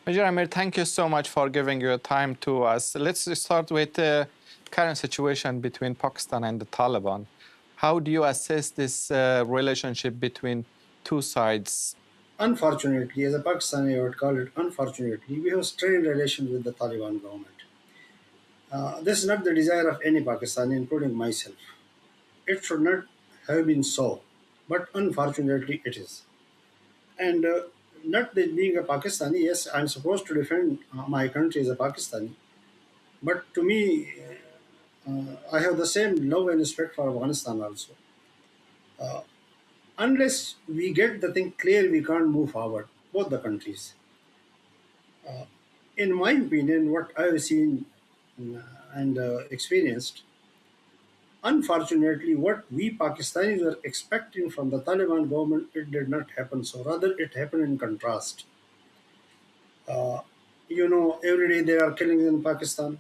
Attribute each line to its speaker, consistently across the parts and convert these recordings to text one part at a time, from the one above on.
Speaker 1: Major Aamir, thank you so much for giving your time to us. Let's start with the current situation between Pakistan and the Taliban. How do you assess this relationship between two sides?
Speaker 2: Unfortunately, as a Pakistani, I would call it unfortunately, we have strained relations with the Taliban government. This is not the desire of any Pakistani, including myself. It should not have been so, but unfortunately, it is. And not that being a Pakistani, yes, I'm supposed to defend my country as a Pakistani, but to me, I have the same love and respect for Afghanistan also. Unless we get the thing clear, we can't move forward, both the countries. In my opinion, what I've seen and experienced, unfortunately, what we Pakistanis were expecting from the Taliban government, it did not happen. So rather, it happened in contrast. Uh, every day there are killings in Pakistan.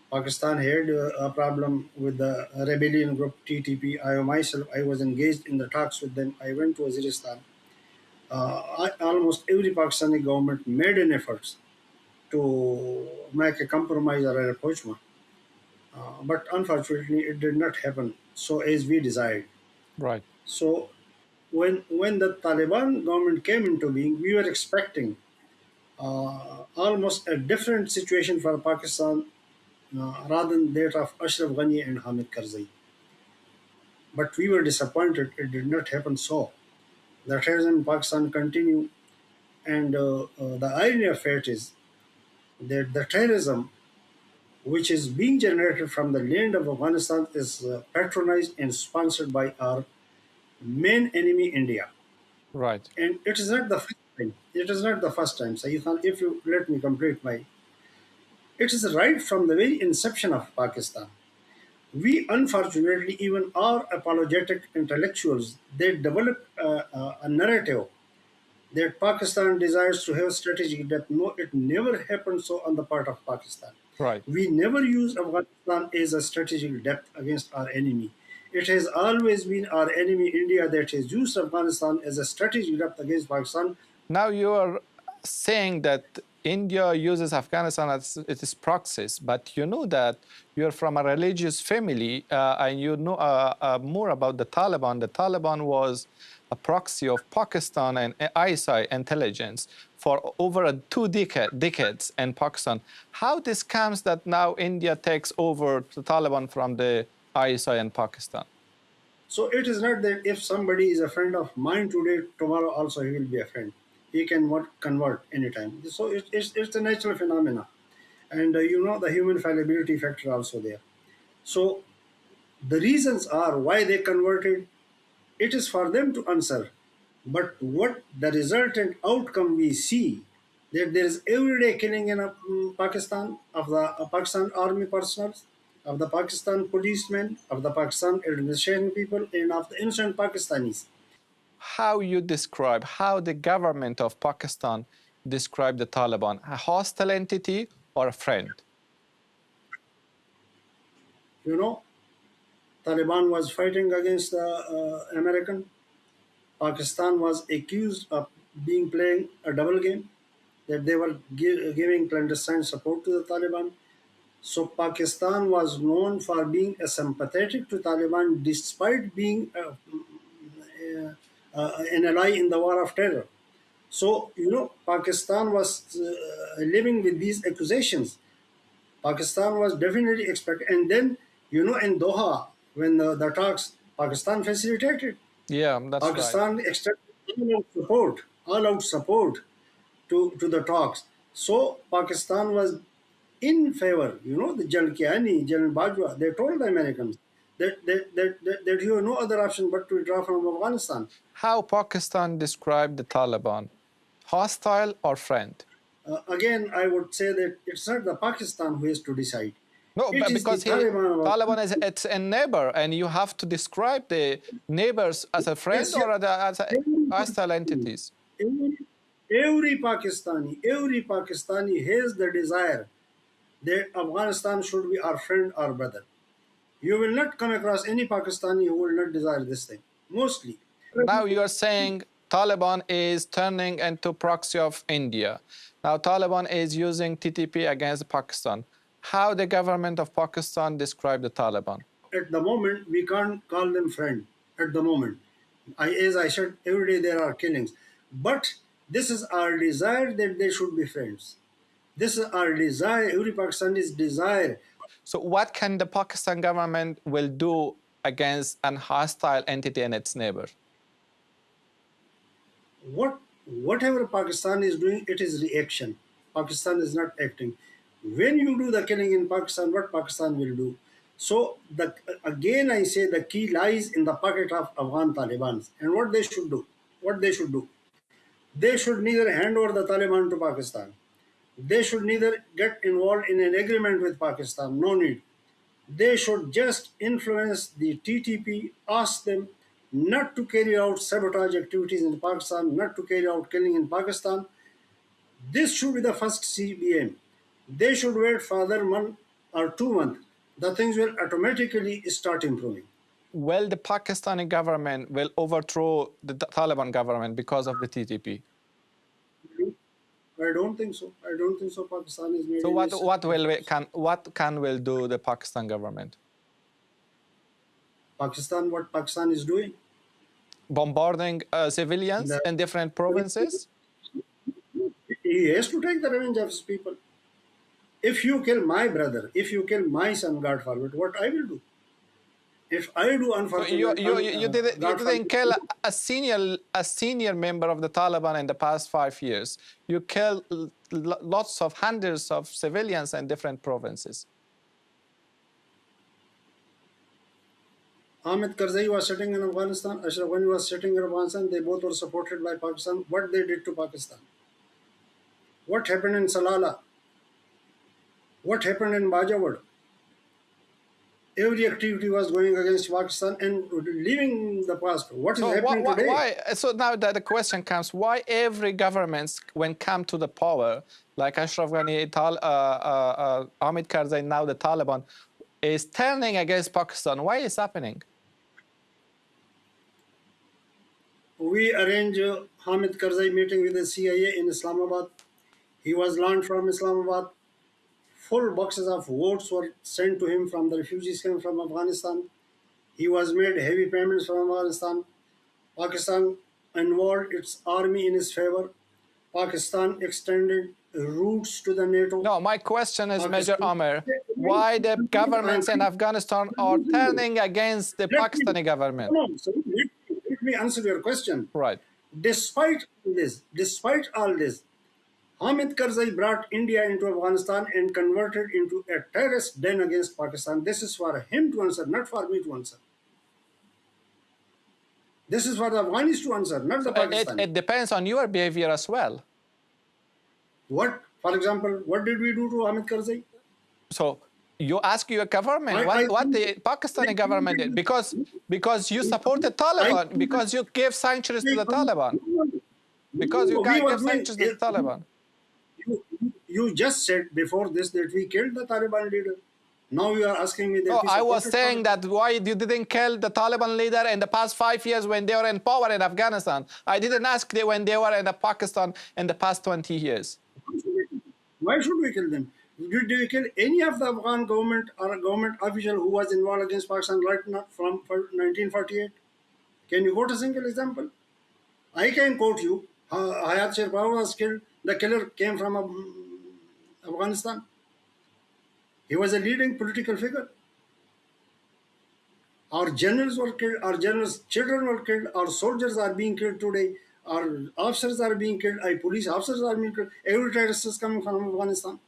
Speaker 2: Pakistan had a problem with the rebellion group TTP. I myself, I was engaged in the talks with them. I went to Waziristan. Almost every Pakistani government made an effort to make a compromise or a rapprochement. But unfortunately, it did not happen so as we desired.
Speaker 1: Right.
Speaker 2: So when the Taliban government came into being, we were expecting almost a different situation for Pakistan rather than that of Ashraf Ghani and Hamid Karzai. But we were disappointed; it did not happen so. The terrorism in Pakistan continued, and the irony of fate is that the terrorism which is being generated from the land of Afghanistan is patronized and sponsored by our main enemy, India.
Speaker 1: Right.
Speaker 2: And it is not the first time. It is not the first time. Sayyid Khan, if you let me complete my. It is right from the very inception of Pakistan. We, unfortunately, even our apologetic intellectuals, they develop a narrative that Pakistan desires to have strategic depth. No, it never happened so on the part of Pakistan.
Speaker 1: Right.
Speaker 2: We never use Afghanistan as a strategic depth against our enemy. It has always been our enemy, India, that has used Afghanistan as a strategic depth against Pakistan.
Speaker 1: Now you are saying that India uses Afghanistan as its proxies, but you know that you're from a religious family and you know more about the Taliban. The Taliban was a proxy of Pakistan and ISI intelligence for over decades in Pakistan. How this comes that now India takes over the Taliban from the ISI in Pakistan?
Speaker 2: So it is not that if somebody is a friend of mine today, tomorrow also he will be a friend. He can convert anytime. So it's a natural phenomena. And the human fallibility factor also there. So the reasons are why they converted, it is for them to answer. But what the resultant outcome we see, that there is everyday killing in Pakistan of the Pakistan army personnel, of the Pakistan policemen, of the Pakistan administration people, and of the innocent Pakistanis.
Speaker 1: How you describe, how the government of Pakistan describe the Taliban, a hostile entity or a friend?
Speaker 2: You know, Taliban was fighting against the American. Pakistan was accused of being playing a double game, that they were giving clandestine support to the Taliban. So Pakistan was known for being a sympathetic to Taliban despite being an ally in the war of terror. So, Pakistan was living with these accusations. Pakistan was definitely expecting. And then, in Doha, when the talks, Pakistan facilitated.
Speaker 1: Yeah, that's right.
Speaker 2: Pakistan extended all out support to the talks. So Pakistan was in favor. The Jalkiani, General Bajwa, they told the Americans that you have no other option but to withdraw from Afghanistan.
Speaker 1: How Pakistan described the Taliban, hostile or friend?
Speaker 2: Again, I would say that it's not the Pakistan who has to decide.
Speaker 1: No,
Speaker 2: It
Speaker 1: but
Speaker 2: is the
Speaker 1: because
Speaker 2: Taliban.
Speaker 1: Taliban is it's a neighbor, and you have to describe the neighbors as a friend
Speaker 2: Yes, yes.
Speaker 1: or as a
Speaker 2: Every
Speaker 1: hostile
Speaker 2: Pakistani,
Speaker 1: entities.
Speaker 2: every Pakistani has the desire that Afghanistan should be our friend or brother. You will not come across any Pakistani who will not desire this thing. Mostly.
Speaker 1: Now you are saying Taliban is turning into proxy of India. Now, Taliban is using TTP against Pakistan. How the government of Pakistan describe the Taliban?
Speaker 2: At the moment, we can't call them friend. At the moment, as I said, every day there are killings. But this is our desire that they should be friends. This is our desire, every Pakistani's desire.
Speaker 1: So what can the Pakistan government will do against an hostile entity and its neighbor?
Speaker 2: Whatever Pakistan is doing, it is reaction. Pakistan is not acting. When you do the killing in Pakistan, what Pakistan will do? So again I say the key lies in the pocket of Afghan Taliban and what they should do. What they should do. They should neither hand over the Taliban to Pakistan. They should neither get involved in an agreement with Pakistan. No need. They should just influence the TTP, ask them not to carry out sabotage activities in Pakistan, not to carry out killing in Pakistan. This should be the first CBM. They should wait for another month or 2 months. The things will automatically start improving.
Speaker 1: Well, the Pakistani government will overthrow the Taliban government because of the TTP.
Speaker 2: I don't think so. I don't think so. Pakistan is made.
Speaker 1: So what will do the Pakistan government?
Speaker 2: Pakistan, what Pakistan is doing?
Speaker 1: Bombarding civilians in different provinces?
Speaker 2: He has to take the revenge of his people. If you kill my brother, if you kill my son, God forbid, what I will do? If I do, unfortunately,
Speaker 1: you didn't kill a senior member of the Taliban in the past 5 years. You killed hundreds of civilians in different provinces.
Speaker 2: Hamid Karzai was sitting in Afghanistan. Ashraf Ghani was sitting in Afghanistan. They both were supported by Pakistan. What they did to Pakistan? What happened in Salala? What happened in Bajawad? Every activity was going against Pakistan and leaving the past. What is happening today?
Speaker 1: Why? So now the question comes: why every government, when come to the power, like Ashraf Ghani, Hamid Karzai, now the Taliban, is turning against Pakistan? Why is happening?
Speaker 2: We arranged Hamid Karzai meeting with the CIA in Islamabad. He was launched from Islamabad. Full boxes of votes were sent to him from the refugees came from Afghanistan. He was made heavy payments from Afghanistan. Pakistan involved its army in his favor. Pakistan extended routes to the NATO.
Speaker 1: No, my question is, Major Aamir, why the governments in Afghanistan are turning against the Pakistani government?
Speaker 2: No, so let me answer your question.
Speaker 1: Right.
Speaker 2: Despite all this, Hamid Karzai brought India into Afghanistan and converted into a terrorist den against Pakistan. This is for him to answer, not for me to answer. This is for the Afghanis to answer, not the Pakistanis.
Speaker 1: It depends on your behavior as well.
Speaker 2: What, for example, what did we do to Hamid Karzai?
Speaker 1: So you ask your government what the Pakistani government did, because you supported Taliban, because you gave sanctuaries to the Taliban, because you gave sanctuaries to the Taliban.
Speaker 2: You just said before this that we killed the Taliban leader. Now you are asking me that.
Speaker 1: No, I was saying that why you didn't kill the Taliban leader in the past 5 years when they were in power in Afghanistan. I didn't ask them when they were in Pakistan in the past 20 years.
Speaker 2: Why should we kill them? Did we kill any of the Afghan government or government official who was involved against Pakistan right now from 1948? Can you quote a single example? I can quote you. Hayat Sharpar was killed. The killer came from Afghanistan. He was a leading political figure. Our generals were killed. Our generals' children were killed. Our soldiers are being killed today. Our officers are being killed. Our police officers are being killed. Every terrorist is coming from Afghanistan.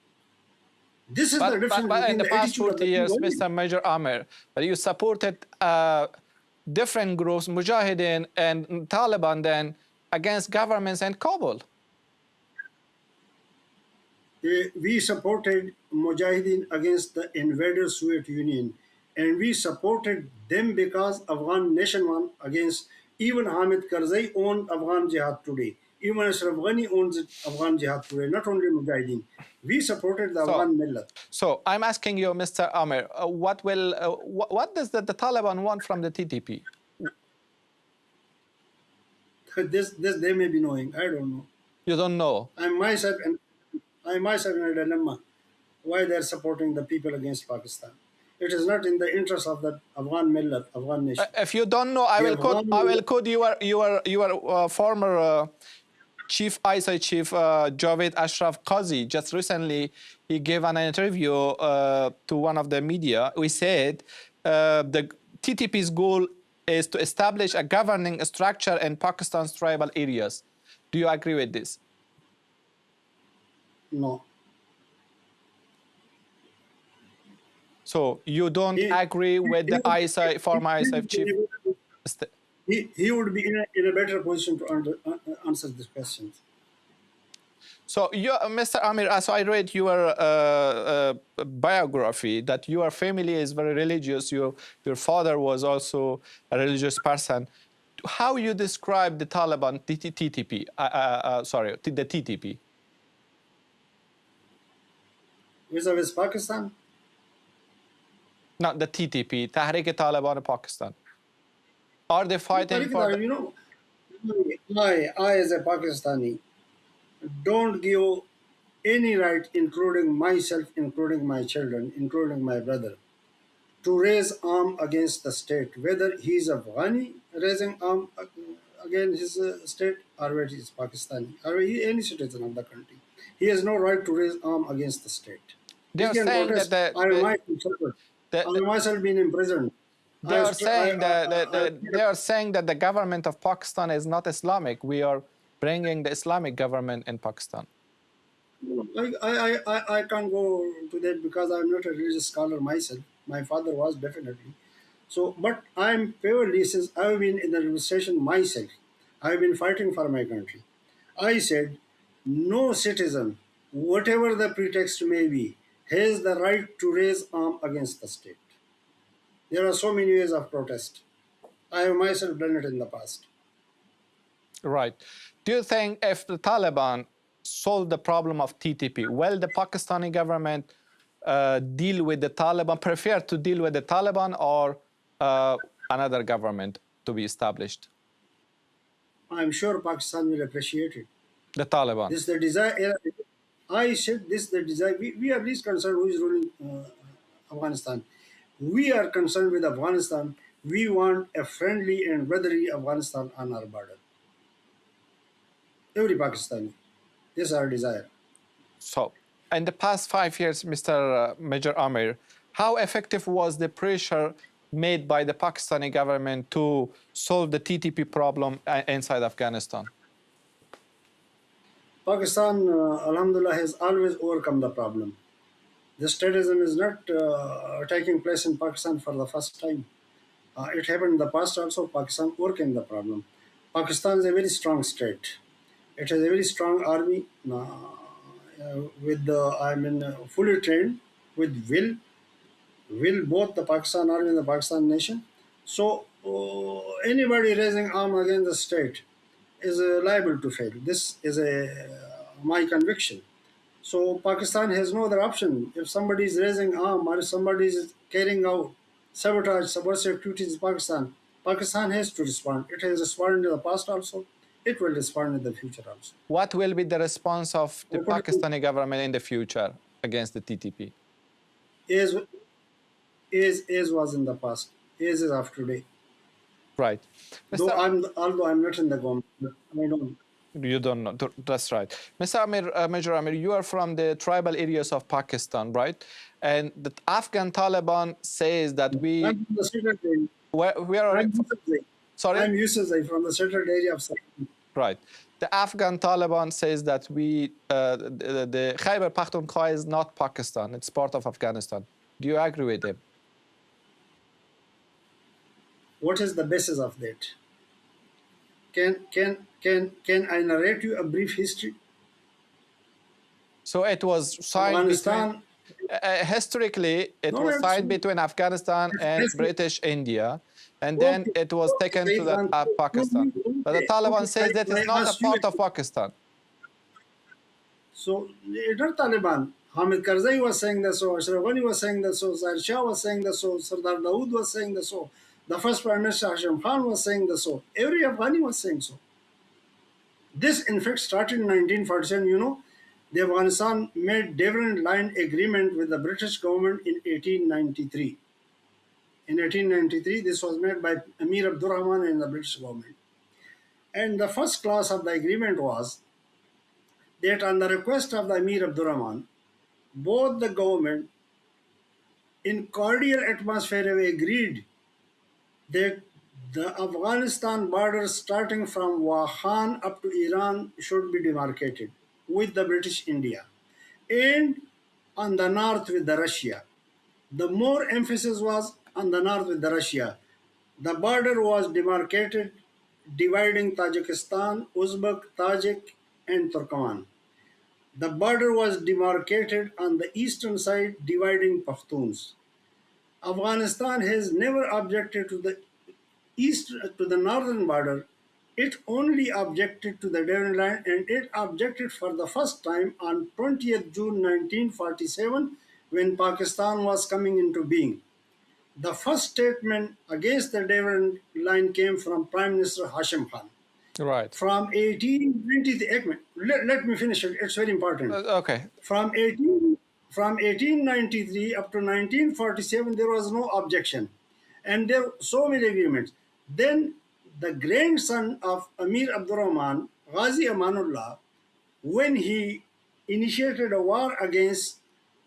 Speaker 2: This is the difference between
Speaker 1: in the past 40 years,
Speaker 2: Mr.
Speaker 1: Major Aamir, but you supported different groups, Mujahideen and Taliban, then against governments in Kabul.
Speaker 2: We supported Mujahideen against the invader Soviet Union, and we supported them because Afghan nation won against even Hamid Karzai owned Afghan Jihad today. Even Ashraf Ghani owns Afghan Jihad today, not only Mujahideen. We supported the Afghan Millat.
Speaker 1: So I'm asking you, Mr. Aamir, what does the Taliban want from the TTP?
Speaker 2: This they may be knowing. I don't know.
Speaker 1: You don't know.
Speaker 2: I'm myself and I myself in a dilemma why they're supporting the people against Pakistan. It is not in the interest of the Afghan millet, Afghan nation.
Speaker 1: If you don't know, I
Speaker 2: The
Speaker 1: will quote.
Speaker 2: Afghan
Speaker 1: I will
Speaker 2: millet,
Speaker 1: quote your former chief ISI chief Javed Ashraf Qazi. Just recently, he gave an interview to one of the media. We said the TTP's goal is to establish a governing structure in Pakistan's tribal areas. Do you agree with this?
Speaker 2: no.
Speaker 1: So you don't
Speaker 2: He,
Speaker 1: agree with
Speaker 2: he,
Speaker 1: the ISI former ISI chief?
Speaker 2: he would be in a better position to answer these questions.
Speaker 1: So, you, Mr. Aamir, as I read your biography, that your family is very religious. Your father was also a religious person. How you describe the Taliban, TTP? Sorry, the TTP.
Speaker 2: Vis-a-vis Pakistan?
Speaker 1: Not the TTP, Tehrik-i-Taliban Pakistan. Are they fighting for?
Speaker 2: You know, I as a Pakistani don't give any right, including myself, including my children, including my brother, to raise arm against the state, whether he is Afghani raising arm against his state, or whether he is Pakistani, or he, any citizen of the country. He has no right to raise arm against the state.
Speaker 1: They
Speaker 2: He
Speaker 1: are
Speaker 2: can
Speaker 1: saying
Speaker 2: protest.
Speaker 1: that
Speaker 2: I myself been imprisoned.
Speaker 1: they are saying they are saying that the government of Pakistan is not Islamic. We are bringing the Islamic government in Pakistan.
Speaker 2: I can't go to that because I'm not a religious scholar myself. My father was definitely. So, but I'm purely, since I've been in the administration myself, I've been fighting for my country. I said, no citizen, whatever the pretext may be, has the right to raise arm against the state. There are so many ways of protest. I have myself done it in the past.
Speaker 1: Right. Do you think if the Taliban solve the problem of TTP, will the Pakistani government deal with the Taliban, prefer to deal with the Taliban or another government to be established?
Speaker 2: I'm sure Pakistan will appreciate it.
Speaker 1: The Taliban.
Speaker 2: This is the desire. I said this is the desire. We are least concerned who is ruling Afghanistan. We are concerned with Afghanistan. We want a friendly and brotherly Afghanistan on our border. Every Pakistani. This is our desire.
Speaker 1: So, in the past 5 years, Mr. Major Aamir, how effective was the pressure made by the Pakistani government to solve the TTP problem inside Afghanistan?
Speaker 2: Pakistan, Alhamdulillah, has always overcome the problem. This terrorism is not taking place in Pakistan for the first time. It happened in the past also. Pakistan overcame the problem. Pakistan is a very strong state. It has a very strong army fully trained with will both the Pakistan army and the Pakistan nation. So anybody raising arm against the state is liable to fail. This is my conviction. So Pakistan has no other option. If somebody is raising arm or if somebody is carrying out sabotage, subversive activities in Pakistan, Pakistan has to respond. It has responded in the past also. It will respond in the future also.
Speaker 1: What will be the response of the Pakistani government in the future against the TTP?
Speaker 2: As was in the past, as is of today.
Speaker 1: Right.
Speaker 2: Although I'm not in the government, I don't.
Speaker 1: You don't know. That's right. Mr. Aamir, Major Aamir, you are from the tribal areas of Pakistan, right? And the Afghan Taliban says that we...
Speaker 2: I'm from the settled area.
Speaker 1: We are... Sorry?
Speaker 2: I'm Yusufzai from the settled area of Pakistan.
Speaker 1: Right. The Afghan Taliban says that the Khyber Pakhtunkhwa is not Pakistan. It's part of Afghanistan. Do you agree with them?
Speaker 2: What is the basis of that? Can I narrate you a brief history?
Speaker 1: So it was signed between, historically, it was signed between Afghanistan and British India, and then it was taken to Pakistan. But the Taliban says that it's not a part of Pakistan.
Speaker 2: So it's not Taliban. Hamid Karzai was saying that so, Ashraf Ghani was saying that so, Zahir Shah was saying that so, Sardar Dawood was saying that so, the first Prime Minister Hashim Khan was saying that so, every Afghani was saying so. This, in fact, started in 1947. You know, the Afghanistan made Durand Line agreement with the British government in 1893. In 1893, this was made by Amir Abdurrahman and the British government. And the first clause of the agreement was that on the request of the Amir Abdurrahman, both the government in cordial atmosphere have agreed that the Afghanistan border starting from Wakhan up to Iran should be demarcated with the British India and on the north with the Russia. The more emphasis was on the north with the Russia. The border was demarcated, dividing Tajikistan, Uzbek, Tajik, and Turkmen. The border was demarcated on the eastern side, dividing Pashtuns. Afghanistan has never objected to the east to the northern border. It only objected to the Durand Line, and it objected for the first time on 20th June 1947 when Pakistan was coming into being. The first statement against the Durand Line came from Prime Minister Hashim Khan.
Speaker 1: Right.
Speaker 2: From 1890, let me finish it, it's very important.
Speaker 1: Okay.
Speaker 2: From 1893 up to 1947, there was no objection. And there were so many agreements. Then the grandson of Amir Abdurrahman, Ghazi Amanullah, when he initiated a war against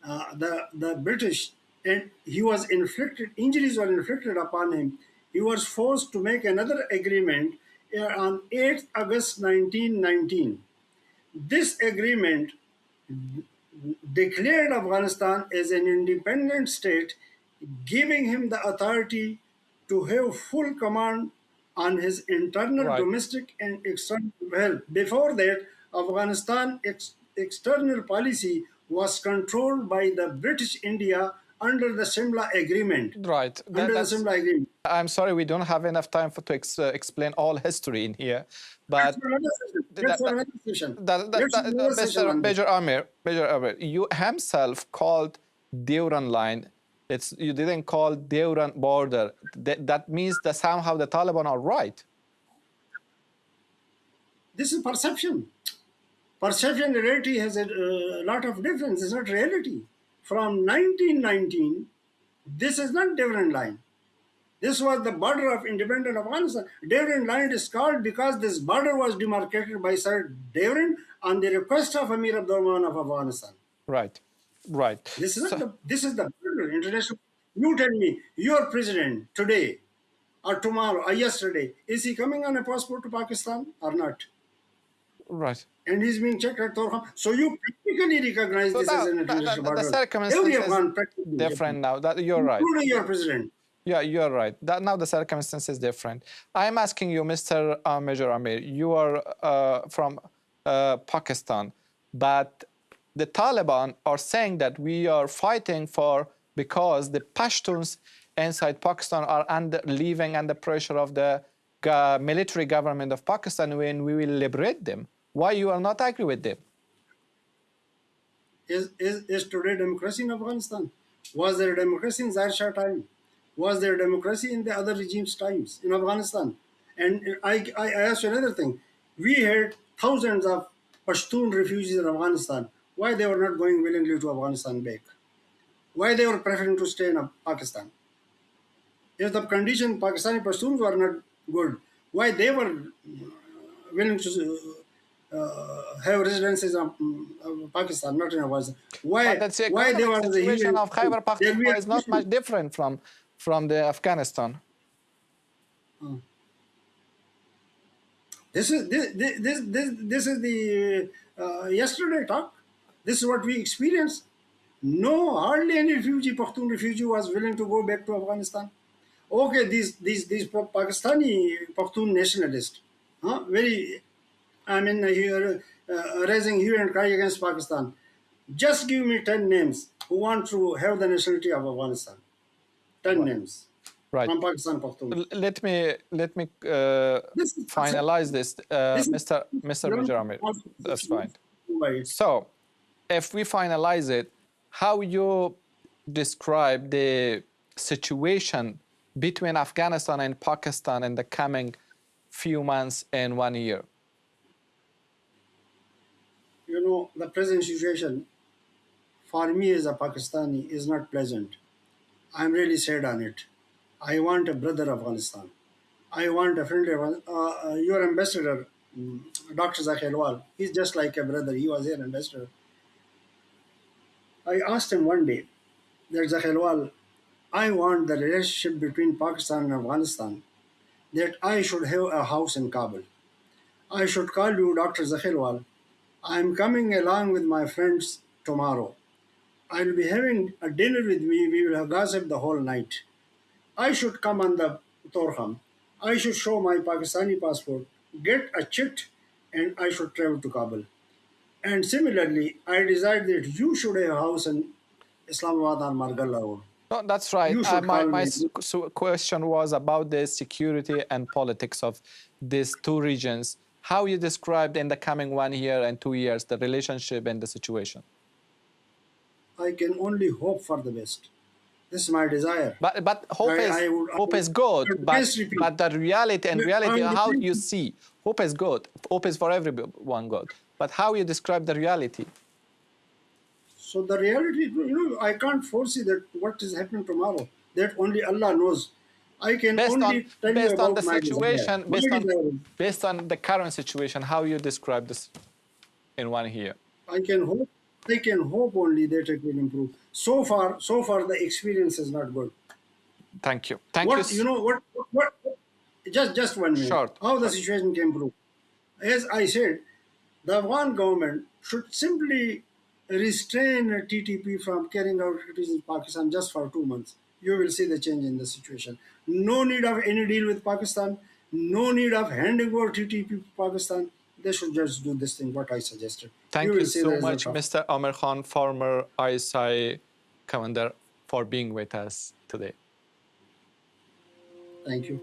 Speaker 2: the British, and he was inflicted, injuries were inflicted upon him, he was forced to make another agreement on 8th August 1919. This agreement declared Afghanistan as an independent state, giving him the authority to have full command on his internal,
Speaker 1: Right.
Speaker 2: domestic, and external affairs. Before that, Afghanistan external policy was controlled by the British India under the Simla Agreement.
Speaker 1: Right.
Speaker 2: Under the Simla Agreement.
Speaker 1: I'm sorry, we don't have enough time to explain all history in here, but
Speaker 2: That's for another session. Let's do another session on this.
Speaker 1: Major Aamir, you himself called Durand Line. You didn't call Durand border. That means that somehow the Taliban are right.
Speaker 2: This is perception. Perception and reality has a lot of difference. It's not reality. From 1919, this is not Durand Line. This was the border of independent Afghanistan. Durand Line is called because this border was demarcated by Sir Durand on the request of Amir Abdurrahman of Afghanistan.
Speaker 1: Right, right.
Speaker 2: This is this is the border, international. You tell me, your president today or tomorrow or yesterday, is he coming on a passport to Pakistan or not?
Speaker 1: Right.
Speaker 2: And he's being checked at Torham. So you practically recognize this as an international border.
Speaker 1: The circumstances is different now. You're right.
Speaker 2: Including your president.
Speaker 1: Yeah, you're right. Now the circumstance is different. I'm asking you, Mr. Major Aamir, you are from Pakistan, but the Taliban are saying that we are fighting because the Pashtuns inside Pakistan are living under pressure of the military government of Pakistan when we will liberate them. Why you are not agree with them?
Speaker 2: Is today democracy in Afghanistan? Was there democracy in Zahir Shah time? Was there democracy in the other regimes' times in Afghanistan? And I ask you another thing. We had thousands of Pashtun refugees in Afghanistan. Why they were not going willingly to Afghanistan back? Why they were preferring to stay in Pakistan? If the condition Pakistani Pashtuns were not good, why they were willing to have residences in Pakistan, not in Afghanistan? Why they were
Speaker 1: the situation of Khyber Pakhtunkhwa is not much different from the Afghanistan.
Speaker 2: This is the yesterday talk. This is what we experienced. No, hardly any Pashtun refugee was willing to go back to Afghanistan. Okay, these Pakistani Pashtun nationalists, raising hue and cry against Pakistan. Just give me 10 names who want to have the nationality of Afghanistan. 10 names.
Speaker 1: Right.
Speaker 2: From Pakistan Pashtun.
Speaker 1: Let me finalize this, Mr. Major Aamir. That's fine. So, if we finalize it, how you describe the situation between Afghanistan and Pakistan in the coming few months and 1 year?
Speaker 2: the present situation for me as a Pakistani is not pleasant. I'm really sad on it. I want a brother of Afghanistan. I want a friend of your ambassador, Dr. Zakhelwal. He's just like a brother. He was your ambassador. I asked him one day that Zakhelwal, I want the relationship between Pakistan and Afghanistan, that I should have a house in Kabul. I should call you Dr. Zakhelwal. I'm coming along with my friends tomorrow. I'll be having a dinner with me. We will have gossip the whole night. I should come on the Torham. I should show my Pakistani passport, get a chit, and I should travel to Kabul. And similarly, I desire that you should have a house in Islamabad on Margalla Road.
Speaker 1: No, that's right.
Speaker 2: You should call
Speaker 1: My
Speaker 2: me.
Speaker 1: question was about the security and politics of these two regions. How you described in the coming 1 year and 2 years the relationship and the situation?
Speaker 2: I can only hope for the best. This is my desire.
Speaker 1: But hope is good. But the reality how you see hope is good. Hope is for everyone good. But how you describe the reality?
Speaker 2: So the reality, I can't foresee that what is happening tomorrow. That only Allah knows. I can only tell you about
Speaker 1: the
Speaker 2: my
Speaker 1: situation,
Speaker 2: desire.
Speaker 1: based on the current situation, how you describe this in 1 year?
Speaker 2: I can hope only that it will improve. So far the experience is not good.
Speaker 1: Thank you.
Speaker 2: What just 1 minute.
Speaker 1: Short.
Speaker 2: How the situation can improve. As I said, the Afghan government should simply restrain TTP from carrying out activities in Pakistan just for 2 months. You will see the change in the situation. No need of any deal with Pakistan. No need of handing over TTP to Pakistan. They should just do this thing, what I suggested.
Speaker 1: Thank you so much, Mr. Aamir Khan, former ISI commander, for being with us today.
Speaker 2: Thank you.